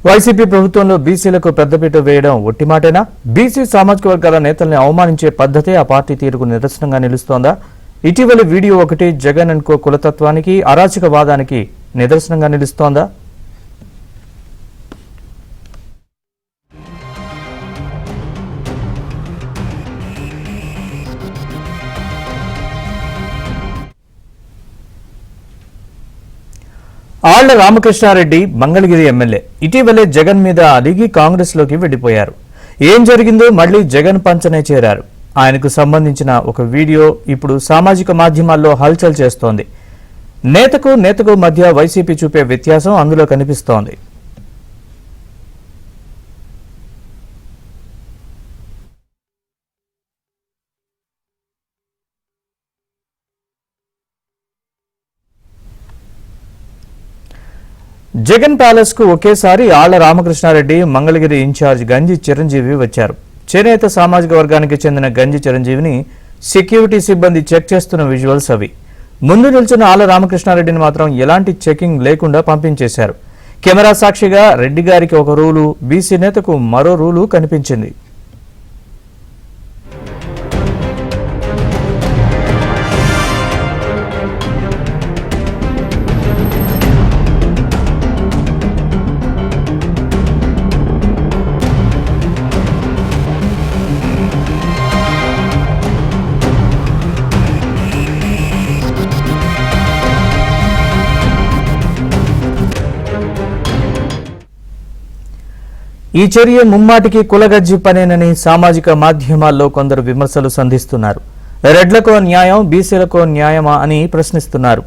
YCP ప్రభుత్వంలో బీసీలకు పెద్దపీట వేయడం ఒట్టిమాటేనా? బీసీ సామాజిక వర్గాల నేతల్ని అవమానించే పద్ధతే ఆ పార్టీ తీరుకు నిదర్శనంగా నిలుస్తోందా? ఇటీవలి వీడియో ఒకటి జగన్ అండ్ కో కులతత్వానికి, అరాచకవాదానికి నిదర్శనంగా నిలుస్తోందా? ఆళ్ల రామకృష్ణారెడ్డి మంగళగిరి ఎమ్మెల్యే ఇటీవలే జగన్ మీద అలిగి కాంగ్రెస్ లోకి వెళ్లిపోయారు. ఏం జరిగిందో మళ్లీ జగన్ పంచనే చేరారు. ఆయనకు సంబంధించిన ఒక వీడియో ఇప్పుడు సామాజిక మాధ్యమాల్లో హల్చల్ చేస్తోంది. నేతకు మధ్య వైసీపీ చూపే వ్యత్యాసం అందులో కనిపిస్తోంది. జగన్ ప్యాలెస్ కు ఒకేసారి ఆళ్ల రామకృష్ణారెడ్డి, మంగళగిరి ఇన్ఛార్జ్ గంజి చిరంజీవి వచ్చారు. చేనేత సామాజిక వర్గానికి చెందిన గంజి చిరంజీవిని సెక్యూరిటీ సిబ్బంది చెక్ చేస్తున్న విజువల్స్ అవి. ముందు నిల్చున్న ఆళ్ల రామకృష్ణారెడ్డిని మాత్రం ఎలాంటి చెకింగ్ లేకుండా పంపించేశారు. కెమెరా సాక్షిగా రెడ్డి గారికి ఒక రూలు, బీసీ నేతకు మరో రూలు కనిపించింది. ఈ చర్య ముమ్మాటికి కులగజ్జి పనేనని సామాజిక మాధ్యమాల్లో కొందరు విమర్శలు సంధిస్తున్నారు. రెడ్లకో న్యాయం, బీసీలకో న్యాయమా అని ప్రశ్నిస్తున్నారు.